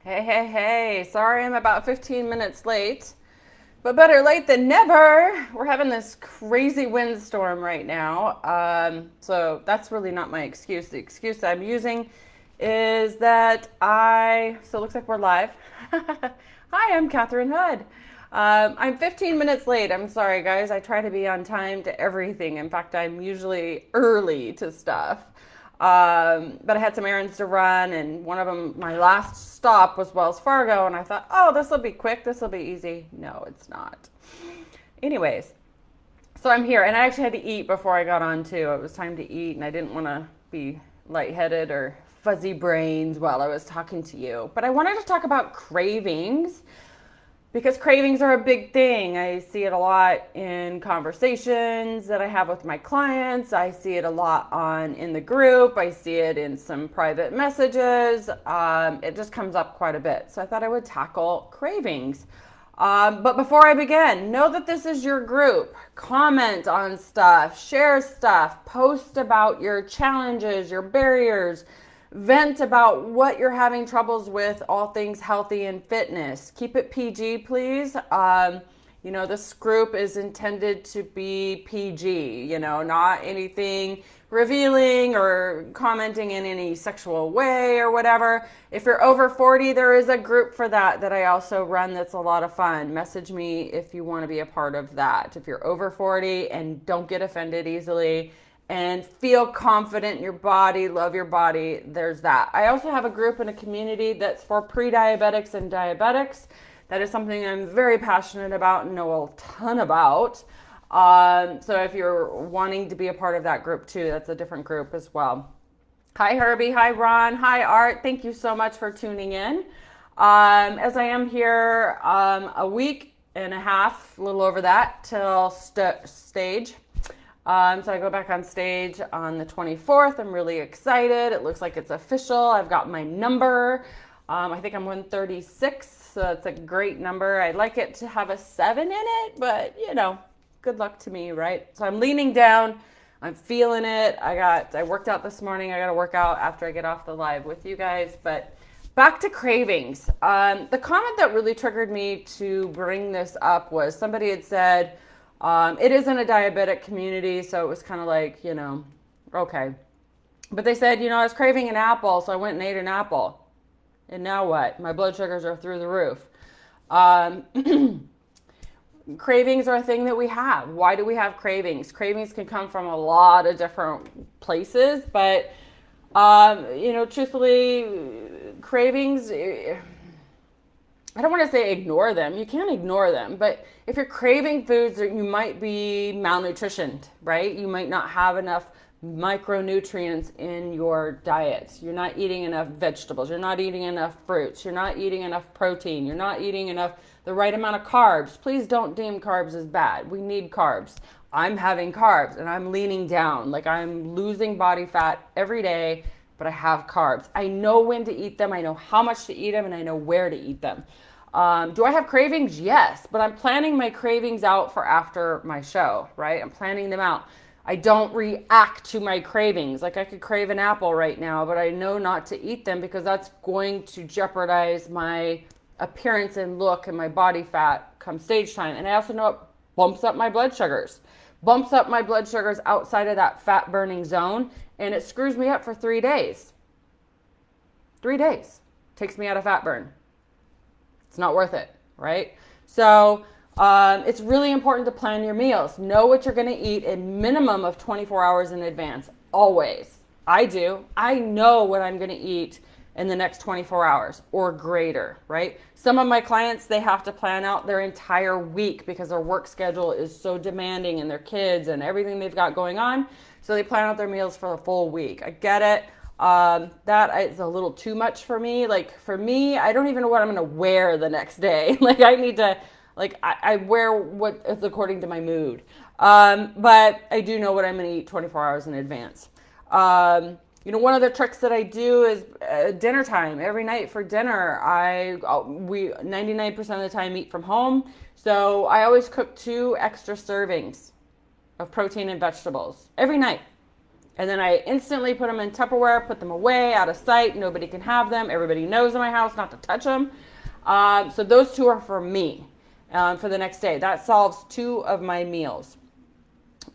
Hey, hey, hey. Sorry I'm about 15 minutes late, but better late than never. We're having this crazy windstorm right now. So that's really not my excuse. The excuse I'm using is that so it looks like we're live. Hi, I'm Catherine Hood. I'm 15 minutes late. I'm sorry, guys. I try to be on time to everything. In fact, I'm usually early to stuff. But I had some errands to run, and one of them, my last stop was Wells Fargo, and I thought, oh, this will be quick, this will be easy. No, it's not. Anyways, so I'm here, and I actually had to eat before I got on too. It was time to eat, and I didn't want to be lightheaded or fuzzy brains while I was talking to you. But I wanted to talk about cravings because cravings are a big thing. I see it a lot in conversations that I have with my clients. I see it a lot in the group. I see it in some private messages. It just comes up quite a bit. So I thought I would tackle cravings. But before I begin, know that this is your group. Comment on stuff, share stuff, post about your challenges, your barriers, vent about what you're having troubles with, all things healthy and fitness. Keep it PG, please. This group is intended to be PG, not anything revealing or commenting in any sexual way or whatever. If you're over 40, there is a group for that I also run that's a lot of fun. Message me if you want to be a part of that. If you're over 40 and don't get offended easily, and feel confident in your body, love your body, there's that. I also have a group and a community that's for pre-diabetics and diabetics. That is something I'm very passionate about and know a ton about. So if you're wanting to be a part of that group too, that's a different group as well. Hi Herbie, hi Ron, hi Art. Thank you so much for tuning in. As I am here a week and a half, a little over that, till stage. So I go back on stage on the 24th. I'm really excited. It looks like it's official. I've got my number. I think I'm 136, so that's a great number. I'd like it to have a 7 in it, but good luck to me, right? So I'm leaning down. I'm feeling it. I worked out this morning. I got to work out after I get off the live with you guys, but back to cravings. The comment that really triggered me to bring this up was somebody had said, it isn't a diabetic community, so it was kind of like, okay. But they said, I was craving an apple, so I went and ate an apple. And now what? My blood sugars are through the roof. Cravings are a thing that we have. Why do we have cravings? Cravings can come from a lot of different places, but, truthfully, cravings, I don't want to say ignore them. You can't ignore them. But if you're craving foods, you might be malnutritioned, right? You might not have enough micronutrients in your diets. You're not eating enough vegetables. You're not eating enough fruits. You're not eating enough protein. You're not eating the right amount of carbs. Please don't deem carbs as bad. We need carbs. I'm having carbs and I'm leaning down. Like I'm losing body fat every day, but I have carbs. I know when to eat them. I know how much to eat them, and I know where to eat them. Do I have cravings? Yes, but I'm planning my cravings out for after my show, right? I'm planning them out. I don't react to my cravings. Like I could crave an apple right now, but I know not to eat them because that's going to jeopardize my appearance and look and my body fat come stage time. And I also know it bumps up my blood sugars. Bumps up my blood sugars outside of that fat burning zone, and it screws me up for 3 days. 3 days takes me out of fat burn. It's not worth it, right? So it's really important to plan your meals. Know what you're going to eat a minimum of 24 hours in advance, always. I do. I know what I'm going to eat in the next 24 hours or greater, right? Some of my clients, they have to plan out their entire week because their work schedule is so demanding and their kids and everything they've got going on. So they plan out their meals for the full week. I get it. That is a little too much for me. Like for me, I don't even know what I'm going to wear the next day. Like I need to, I wear what is according to my mood. But I do know what I'm going to eat 24 hours in advance. One of the tricks that I do is dinner time. Every night for dinner, we 99% of the time eat from home. So I always cook 2 extra servings of protein and vegetables every night. And then I instantly put them in Tupperware, put them away, out of sight. Nobody can have them. Everybody knows in my house not to touch them. So those two are for me for the next day. That solves 2 of my meals.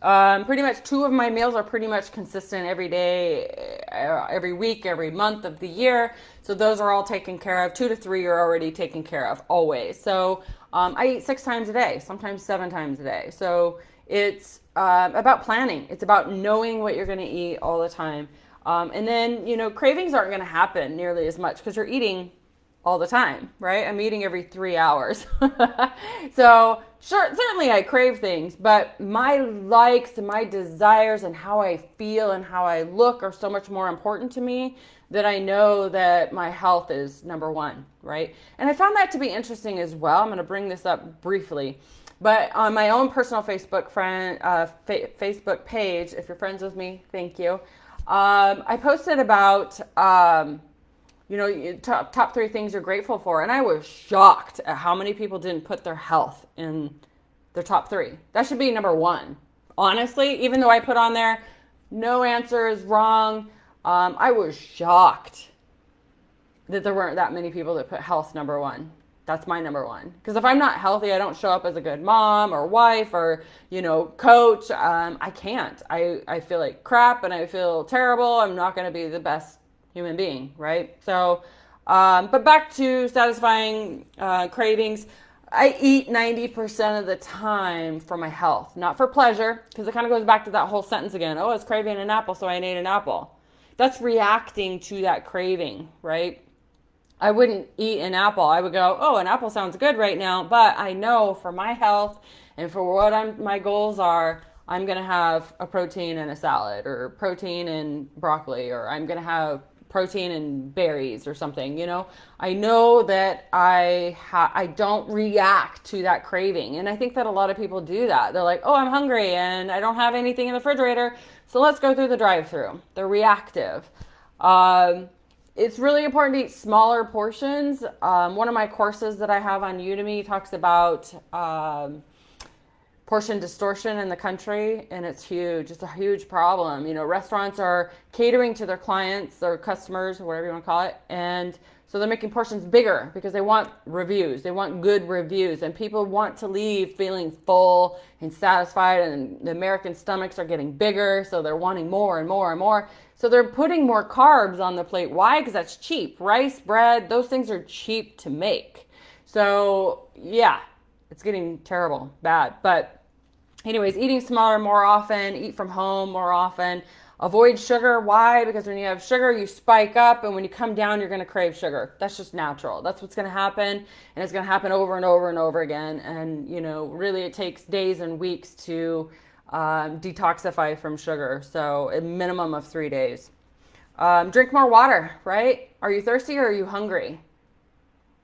Pretty much 2 of my meals are pretty much consistent every day, every week, every month of the year. So those are all taken care of. 2 to 3 are already taken care of always. So I eat 6 times a day, sometimes 7 times a day. So it's about planning. It's about knowing what you're going to eat all the time. And then, cravings aren't going to happen nearly as much because you're eating all the time, right? I'm eating every 3 hours. So sure, certainly I crave things, but my likes and my desires and how I feel and how I look are so much more important to me that I know that my health is number one, right? And I found that to be interesting as well. I'm going to bring this up briefly. But on my own personal Facebook Facebook page, if you're friends with me, thank you. I posted about top 3 things you're grateful for. And I was shocked at how many people didn't put their health in their top 3. That should be number 1. Honestly, even though I put on there, no answer is wrong. I was shocked that there weren't that many people that put health number 1. That's my number 1. Because if I'm not healthy, I don't show up as a good mom or wife or, coach. I can't. I feel like crap and I feel terrible. I'm not going to be the best human being, right? So, but back to satisfying cravings. I eat 90% of the time for my health, not for pleasure, because it kind of goes back to that whole sentence again. Oh, I was craving an apple, so I ate an apple. That's reacting to that craving, right? I wouldn't eat an apple. I would go, oh, an apple sounds good right now, but I know for my health and for what my goals are, I'm going to have a protein and a salad or protein and broccoli, or I'm going to have protein and berries or something, I know that I don't react to that craving. And I think that a lot of people do that. They're like, oh, I'm hungry and I don't have anything in the refrigerator, so let's go through the drive-through. They're reactive. It's really important to eat smaller portions. One of my courses that I have on Udemy talks about portion distortion in the country, and it's huge. It's a huge problem. Restaurants are catering to their clients, their customers, whatever you want to call it, and so they're making portions bigger because they want reviews. They want good reviews, and people want to leave feeling full and satisfied, and the American stomachs are getting bigger, so they're wanting more and more and more. So they're putting more carbs on the plate. Why? Because that's cheap. Rice, bread, those things are cheap to make. So yeah, it's getting terrible, bad. But anyways, eating smaller more often, eat from home more often. Avoid sugar. Why? Because when you have sugar, you spike up, and when you come down, you're going to crave sugar. That's just natural. That's what's going to happen, and it's going to happen over and over and over again. And, really it takes days and weeks to detoxify from sugar. So a minimum of 3 days. Drink more water, right? Are you thirsty or are you hungry?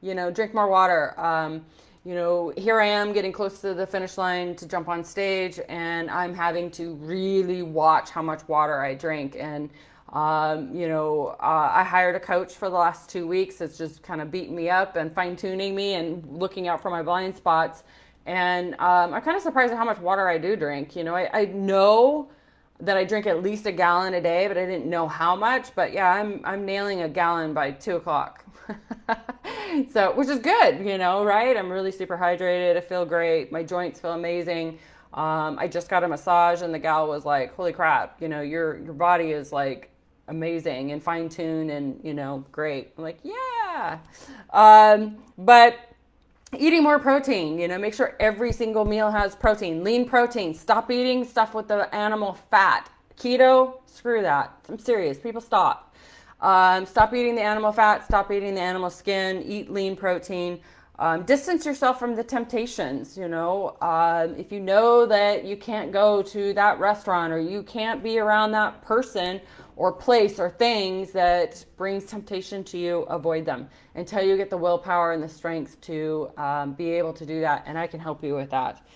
Drink more water. Here I am getting close to the finish line to jump on stage, and I'm having to really watch how much water I drink. And, I hired a coach for the last 2 weeks. It's just kind of beating me up and fine tuning me and looking out for my blind spots. And I'm kind of surprised at how much water I do drink. I know that I drink at least a gallon a day, but I didn't know how much. But yeah, I'm nailing a gallon by 2:00. So, which is good, right? I'm really super hydrated. I feel great. My joints feel amazing. I just got a massage, and the gal was like, holy crap, your body is like amazing and fine-tuned and, great. I'm like, yeah. But eating more protein, make sure every single meal has protein, lean protein. Stop eating stuff with the animal fat. Keto, screw that. I'm serious. People stop. Stop eating the animal fat, stop eating the animal skin, eat lean protein. Distance yourself from the temptations, if you know that you can't go to that restaurant or you can't be around that person or place or things that brings temptation to you, avoid them until you get the willpower and the strength to be able to do that. And I can help you with that.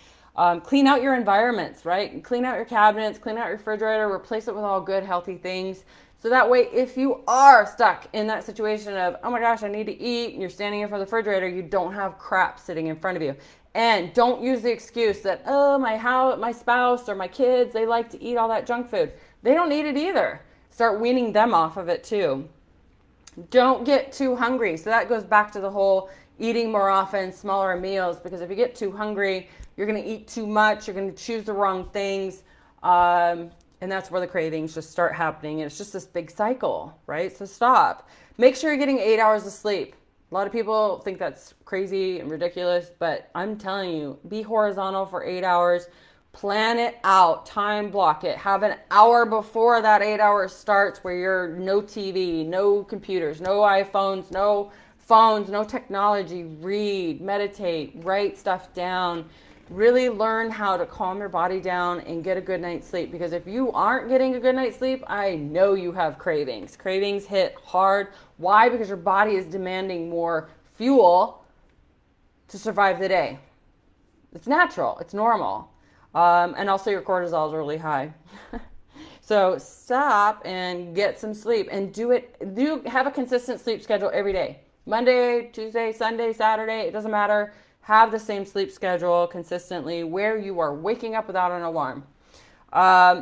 Clean out your environments, right? Clean out your cabinets, clean out your refrigerator, replace it with all good, healthy things. So that way, if you are stuck in that situation of, oh my gosh, I need to eat, and you're standing in front of the refrigerator, you don't have crap sitting in front of you. And don't use the excuse that, oh, my spouse or my kids, they like to eat all that junk food. They don't need it either. Start weaning them off of it too. Don't get too hungry. So that goes back to the whole eating more often, smaller meals, because if you get too hungry, you're going to eat too much. You're going to choose the wrong things. And that's where the cravings just start happening. And it's just this big cycle, right? So stop. Make sure you're getting 8 hours of sleep. A lot of people think that's crazy and ridiculous, but I'm telling you, be horizontal for 8 hours. Plan it out, time block it. Have an hour before that 8 hours starts where you're no TV, no computers, no iPhones, no phones, no technology. Read, meditate, write stuff down. Really learn how to calm your body down and get a good night's sleep. Because if you aren't getting a good night's sleep, I know you have cravings. Cravings hit hard. Why? Because your body is demanding more fuel to survive the day. It's natural. It's normal. And also your cortisol is really high. So stop and get some sleep and have a consistent sleep schedule every day. Monday, Tuesday, Sunday, Saturday, it doesn't matter. Have the same sleep schedule consistently where you are waking up without an alarm.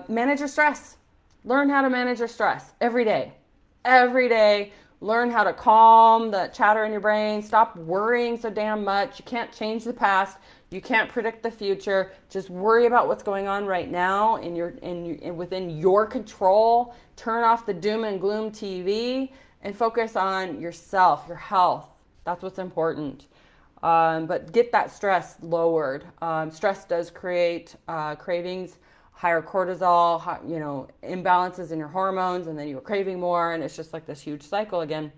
Manage your stress. Learn how to manage your stress every day. Every day. Learn how to calm the chatter in your brain. Stop worrying so damn much. You can't change the past. You can't predict the future. Just worry about what's going on right now within your control. Turn off the doom and gloom TV and focus on yourself, your health. That's what's important. But get that stress lowered. Stress does create cravings, higher cortisol, imbalances in your hormones, and then you're craving more, and it's just like this huge cycle again.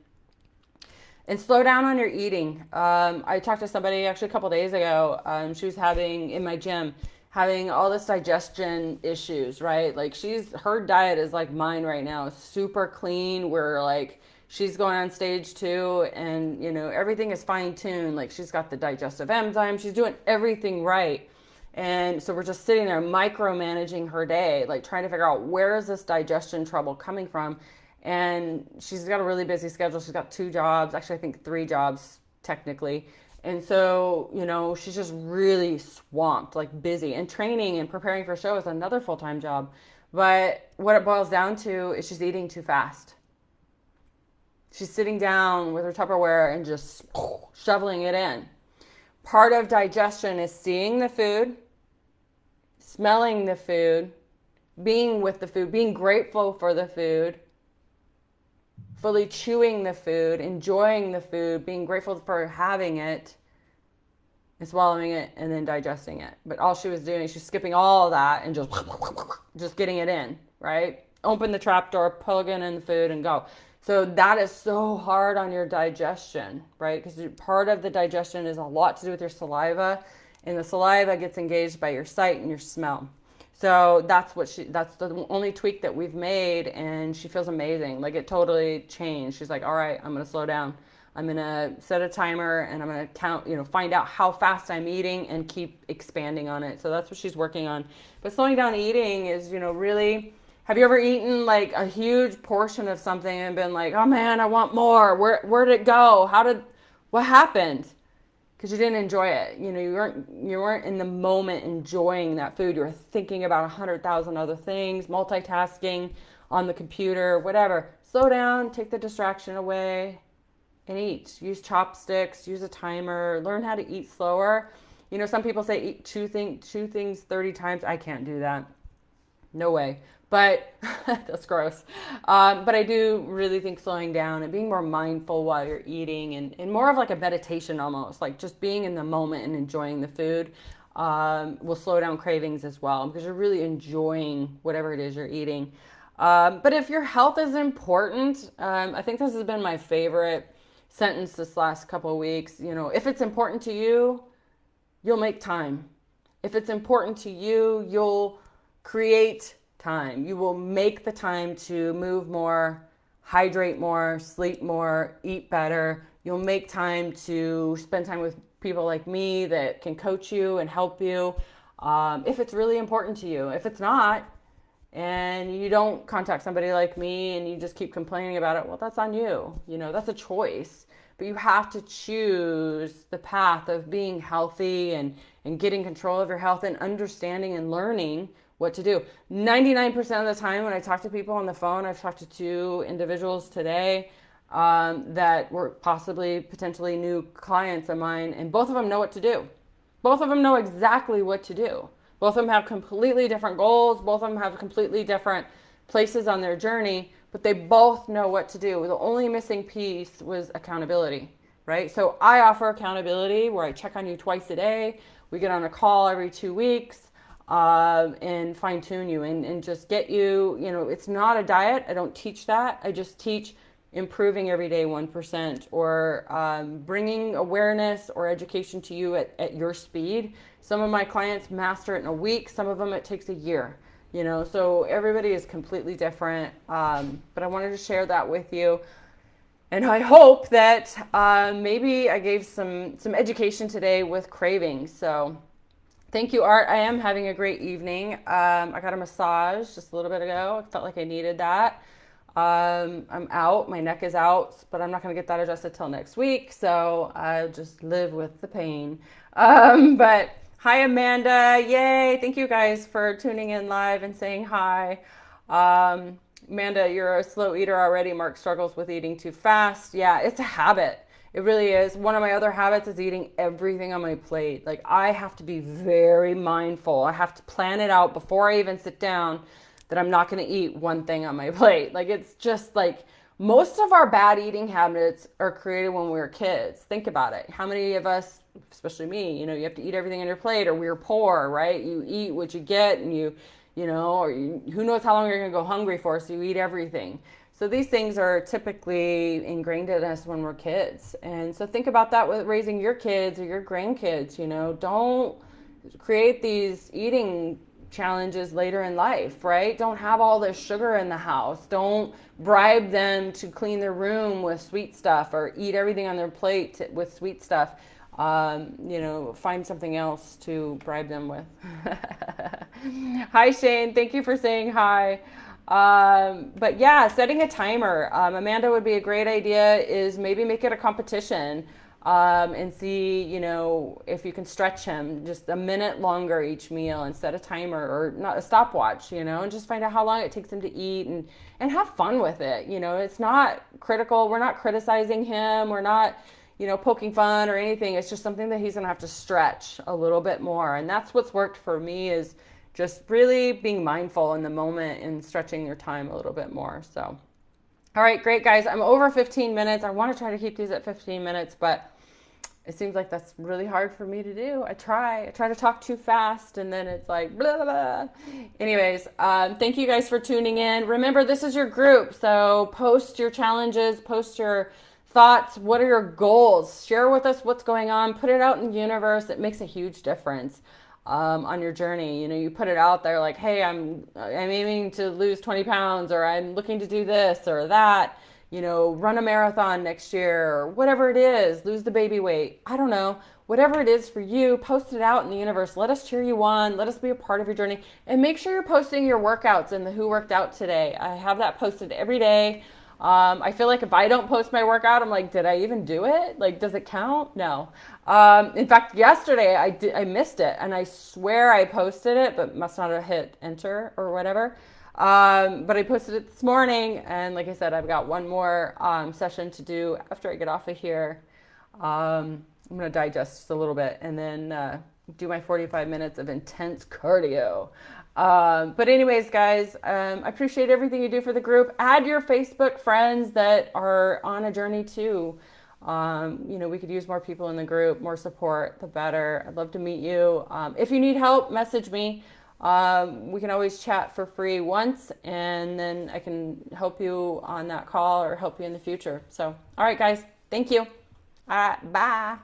And slow down on your eating. I talked to somebody actually a couple days ago. She was in my gym, having all this digestion issues, right? Like her diet is like mine right now, super clean. We're like, she's going on stage 2 and, everything is fine tuned. Like she's got the digestive enzymes. She's doing everything right. And so we're just sitting there micromanaging her day, like trying to figure out where is this digestion trouble coming from. And she's got a really busy schedule. She's got 2 jobs, actually I think 3 jobs technically. And so, she's just really swamped, like busy. And training and preparing for a show is another full-time job. But what it boils down to is she's eating too fast. She's sitting down with her Tupperware and just shoveling it in. Part of digestion is seeing the food, smelling the food, being with the food, being grateful for the food, fully chewing the food, enjoying the food, being grateful for having it, and swallowing it, and then digesting it. But all she was doing, she's skipping all of that and just getting it in, right? Open the trap door, plug in the food, and go. So that is so hard on your digestion, right? Because part of the digestion is a lot to do with your saliva, and the saliva gets engaged by your sight and your smell. So that's the only tweak that we've made, and she feels amazing. Like it totally changed. She's like, all right, I'm going to slow down. I'm going to set a timer and I'm going to count, find out how fast I'm eating and keep expanding on it. So that's what she's working on. But slowing down eating is, really, have you ever eaten like a huge portion of something and been like, oh man, I want more. Where did it go? What happened? Because you didn't enjoy it. You weren't in the moment enjoying that food. You were thinking about 100,000 other things, multitasking on the computer, whatever. Slow down, take the distraction away, and eat. Use chopsticks, use a timer, learn how to eat slower. Some people say eat two things 30 times. I can't do that. No way. But that's gross. But I do really think slowing down and being more mindful while you're eating and more of like a meditation almost, like just being in the moment and enjoying the food will slow down cravings as well because you're really enjoying whatever it is you're eating. But if your health is important, I think this has been my favorite sentence this last couple of weeks. If it's important to you, you'll make time. If it's important to you, you'll create time. You will make the time to move more, hydrate more, sleep more, eat better. You'll make time to spend time with people like me that can coach you and help you if it's really important to you. If it's not, and you don't contact somebody like me and you just keep complaining about it, well, that's on you. That's a choice. But you have to choose the path of being healthy and getting control of your health and understanding and learning what to do. 99% of the time when I talk to people on the phone, I've talked to 2 individuals today that were potentially new clients of mine, and both of them know what to do. Both of them know exactly what to do. Both of them have completely different goals. Both of them have completely different places on their journey, but they both know what to do. The only missing piece was accountability, right? So I offer accountability where I check on you twice a day. We get on a call every 2 weeks and fine tune you and just get you, it's not a diet. I don't teach that. I just teach improving every day 1% or bringing awareness or education to you at your speed. Some of my clients master it in a week. Some of them it takes a year, so everybody is completely different. But I wanted to share that with you. And I hope that maybe I gave some education today with Cravings. So thank you, Art. I am having a great evening. I got a massage just a little bit ago. I felt like I needed that. I'm out, my neck is out, but I'm not going to get that adjusted till next week. So I'll just live with the pain. But hi, Amanda. Yay. Thank you guys for tuning in live and saying hi. Amanda, you're a slow eater already. Mark struggles with eating too fast. Yeah, it's a habit. It really is. One of my other habits is eating everything on my plate. Like, I have to be very mindful. I have to plan it out before I even sit down that I'm not going to eat one thing on my plate. Like, it's just like most of our bad eating habits are created when we were kids. Think about it. How many of us, especially me, you have to eat everything on your plate, or we're poor, right? You eat what you get, and who knows how long you're going to go hungry for, so you eat everything. So these things are typically ingrained in us when we're kids. And so think about that with raising your kids or your grandkids. Don't create these eating challenges later in life, right? Don't have all this sugar in the house. Don't bribe them to clean their room with sweet stuff or eat everything on their plate with sweet stuff. Find something else to bribe them with. Hi, Shane. Thank you for saying hi. But yeah, setting a timer. Amanda, would be a great idea is maybe make it a competition. And see, if you can stretch him just a minute longer each meal and set a timer or not a stopwatch, and just find out how long it takes him to eat and have fun with it. It's not critical. We're not criticizing him. We're not, poking fun or anything. It's just something that he's going to have to stretch a little bit more. And that's what's worked for me, is just really being mindful in the moment and stretching your time a little bit more. So, all right, great, guys. I'm over 15 minutes. I want to try to keep these at 15 minutes, but it seems like that's really hard for me to do. I try to talk too fast, and then it's like blah, blah, blah. Anyways, thank you guys for tuning in. Remember, this is your group, so post your challenges, post your thoughts. What are your goals? Share with us what's going on. Put it out in the universe. It makes a huge difference on your journey. You put it out there like, hey, I'm aiming to lose 20 pounds, or I'm looking to do this or that. Run a marathon next year, or whatever it is, lose the baby weight. I don't know. Whatever it is for you, post it out in the universe. Let us cheer you on. Let us be a part of your journey. And make sure you're posting your workouts and the who worked out today. I have that posted every day. I feel like if I don't post my workout, I'm like, did I even do it? Like, does it count? No. In fact, yesterday I missed it, and I swear I posted it, but must not have hit enter or whatever. But I posted it this morning, and like I said, I've got one more session to do after I get off of here. I'm going to digest just a little bit and then do my 45 minutes of intense cardio. But anyways, guys, I appreciate everything you do for the group. Add your Facebook friends that are on a journey too. We could use more people in the group, more support, the better. I'd love to meet you. If you need help, message me. We can always chat for free once, and then I can help you on that call or help you in the future. So, all right, guys, thank you. Bye.